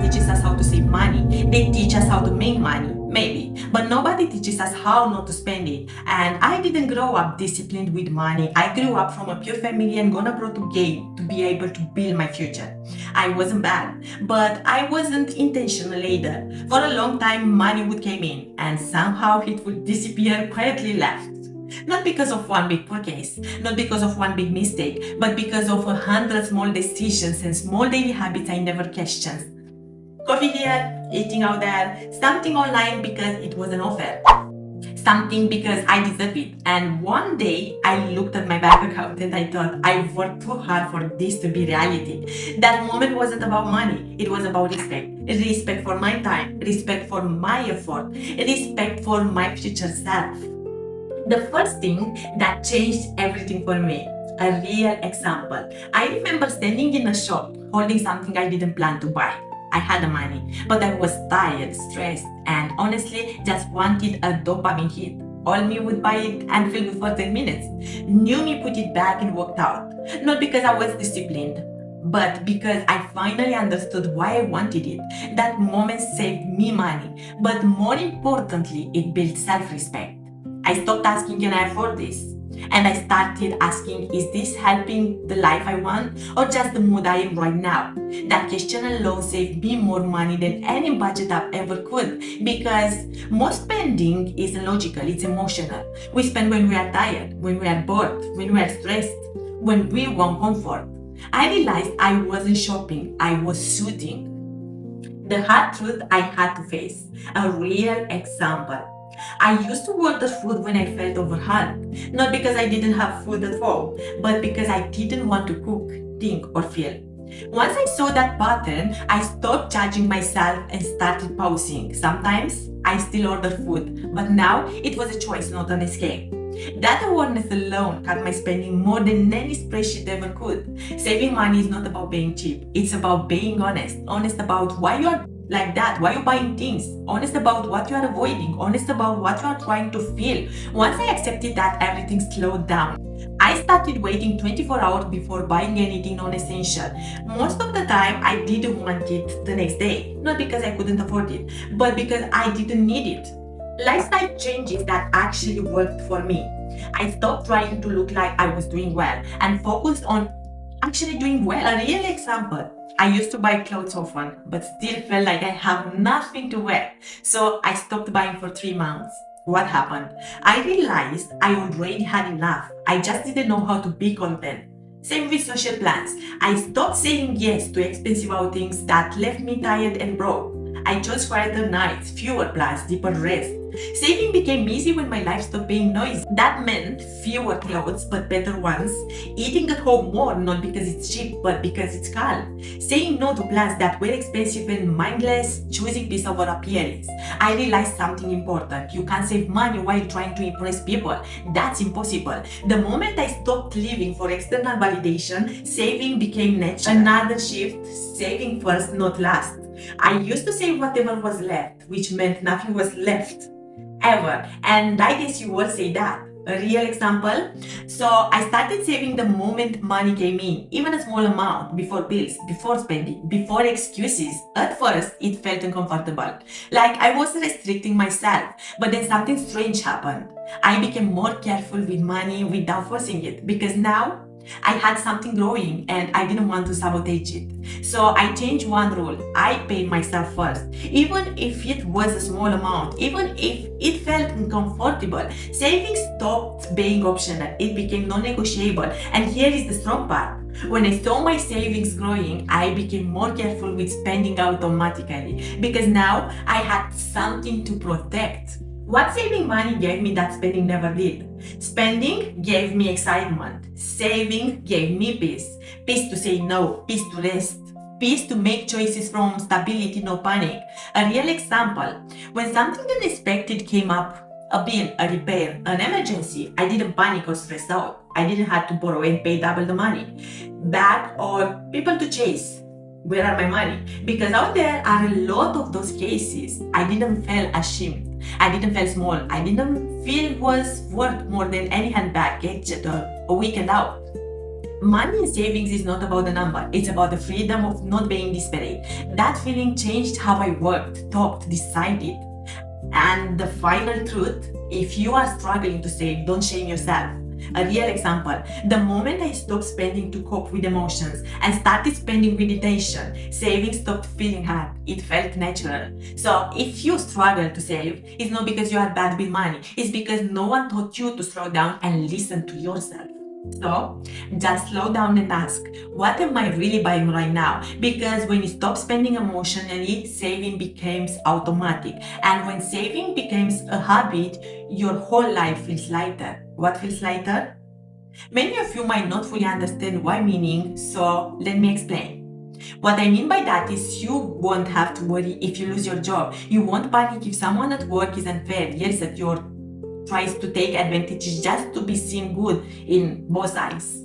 teaches us how to save money. They teach us how to make money, maybe, but nobody teaches us how not to spend it. And I didn't grow up disciplined with money. I grew up from a pure family and gonna brought to game to be able to build my future. I wasn't bad, but I wasn't intentional either. For a long time, money would come in and somehow it would disappear quietly left. Not because of one big purchase, not because of one big mistake, but because of 100 small decisions and small daily habits I never questioned. Coffee here, eating out there, something online because it was an offer. Something because I deserve it. And one day I looked at my bank account and I thought I worked too hard for this to be reality. That moment wasn't about money, it was about respect. Respect for my time, respect for my effort, respect for my future self. The first thing that changed everything for me, a real example. I remember standing in a shop holding something I didn't plan to buy. I had the money, but I was tired, stressed, and honestly just wanted a dopamine hit. All me would buy it and feel good for 10 minutes. Knew me put it back and walked out. Not because I was disciplined, but because I finally understood why I wanted it. That moment saved me money, but more importantly, it built self-respect. I stopped asking, can I afford this? And I started asking, is this helping the life I want or just the mood I am right now? That question alone saved me more money than any budget app ever could, because most spending is illogical, it's emotional. We spend when we are tired, when we are bored, when we are stressed, when we want comfort. I realized I wasn't shopping, I was soothing. The hard truth I had to face, a real example. I used to order food when I felt overwhelmed, not because I didn't have food at home, but because I didn't want to cook, think, or feel. Once I saw that pattern, I stopped judging myself and started pausing. Sometimes I still order food, but now it was a choice, not an escape. That awareness alone cut my spending more than any spreadsheet ever could. Saving money is not about being cheap, it's about being honest. Honest about why you are like that, why you're buying things, honest about what you are avoiding, honest about what you are trying to feel. Once I accepted that, everything slowed down. I started waiting 24 hours before buying anything non-essential. Most of the time, I didn't want it the next day. Not because I couldn't afford it, but because I didn't need it. Lifestyle changes that actually worked for me. I stopped trying to look like I was doing well and focused on actually doing well. A real example. I used to buy clothes often, but still felt like I have nothing to wear. So I stopped buying for 3 months. What happened? I realized I already had enough. I just didn't know how to be content. Same with social plans. I stopped saying yes to expensive outings that left me tired and broke. I chose quieter nights, fewer plans, deeper rest. Saving became easy when my life stopped being noisy. That meant fewer clothes, but better ones. Eating at home more, not because it's cheap, but because it's calm. Saying no to plans that were expensive and mindless, choosing peace over appearance. I realized something important. You can't save money while trying to impress people. That's impossible. The moment I stopped living for external validation, saving became natural. Another shift, saving first, not last. I used to save whatever was left, which meant nothing was left ever. And I guess you will say that. A real example. So I started saving the moment money came in, even a small amount, before bills, before spending, before excuses. At first, it felt uncomfortable, like I was restricting myself, but then something strange happened. I became more careful with money without forcing it, because now I had something growing and I didn't want to sabotage it. So I changed one rule. I paid myself first. Even if it was a small amount, even if it felt uncomfortable, saving stopped being optional. It became non-negotiable. And here is the strong part. When I saw my savings growing, I became more careful with spending automatically, because now I had something to protect. What saving money gave me that spending never did? Spending gave me excitement. Saving gave me peace. Peace to say no, peace to rest, peace to make choices from stability, no panic. A real example, when something unexpected came up, a bill, a repair, an emergency, I didn't panic or stress out. I didn't have to borrow and pay double the money back or people to chase. Where are my money? Because out there are a lot of those cases. I didn't feel ashamed. I didn't feel small. I didn't feel was worth more than any handbag, gadget, or a weekend out. Money and savings is not about the number, it's about the freedom of not being desperate. That feeling changed how I worked, talked, decided. And the final truth, if you are struggling to save, don't shame yourself. A real example, the moment I stopped spending to cope with emotions and started spending with intention, saving stopped feeling hard. It felt natural. So if you struggle to save, it's not because you are bad with money, it's because no one taught you to slow down and listen to yourself. So just slow down and ask, what am I really buying right now? Because when you stop spending emotionally, saving becomes automatic. And when saving becomes a habit, your whole life feels lighter. What feels lighter? Many of you might not fully understand why meaning, so let me explain. What I mean by that is you won't have to worry if you lose your job. You won't panic if someone at work is unfair, yells at you, or tries to take advantage just to be seen good in both eyes.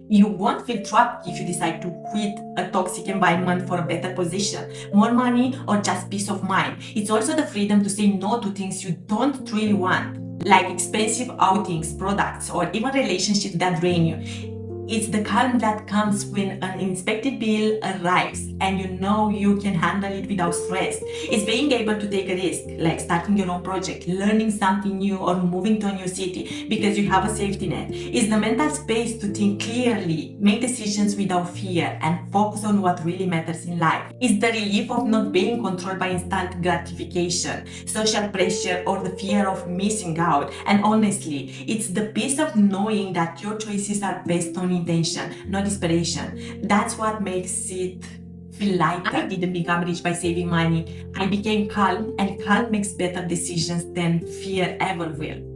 You won't feel trapped if you decide to quit a toxic environment for a better position, more money, or just peace of mind. It's also the freedom to say no to things you don't really want, like expensive outings, products, or even relationships that drain you. It's the calm that comes when an unexpected bill arrives and you know you can handle it without stress. It's being able to take a risk, like starting your own project, learning something new, or moving to a new city because you have a safety net. It's the mental space to think clearly, make decisions without fear, and focus on what really matters in life. It's the relief of not being controlled by instant gratification, social pressure, or the fear of missing out. And honestly, it's the peace of knowing that your choices are based on intention, not desperation. That's what makes it feel lighter. I didn't become rich by saving money. I became calm, and calm makes better decisions than fear ever will.